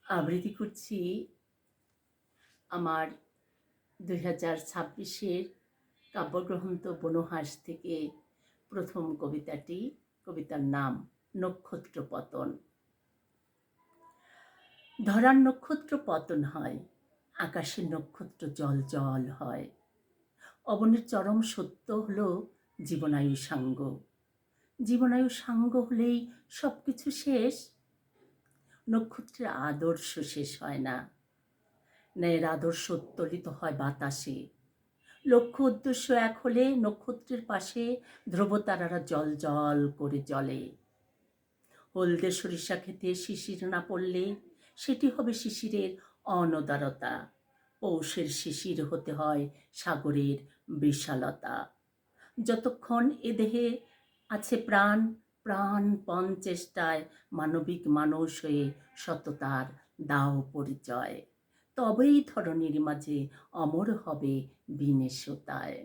আবৃত্তি করছি আমার 2026-এর কাব্যগ্রন্থ বনহাস থেকে প্রথম কবিতাটি। কবিতার নাম নক্ষত্র পতন। ধরার নক্ষত্র পতন হয়, আকাশের নক্ষত্র জল জল হয়। অবনের চরম সত্য হলো জীবনায়ু সাঙ্গ। জীবনায়ু সাঙ্গ হলেই সব কিছু শেষ। নক্ষত্রের আদর্শ শেষ হয় না, ন্যায়ের আদর্শ উত্তোলিত হয় বাতাসে। লক্ষ্য উদ্দেশ্য এক হলে নক্ষত্রের পাশে ধ্রুবতারারা জল জল করে জ্বলে। হলদে সরিষা খেতে শিশির না পড়লে সেটি হবে শিশিরের অনদারতা। পৌষের শিশির হতে হয় সাগরের বিশালতা। যতক্ষণ এ দেহে আছে প্রাণ, প্রাণপণ চেষ্টায় মানবিক মানুষ হয়ে সততার দাও পরিচয়। তবেই ধরণীর মাঝে অমর হবে বিনেশতায়।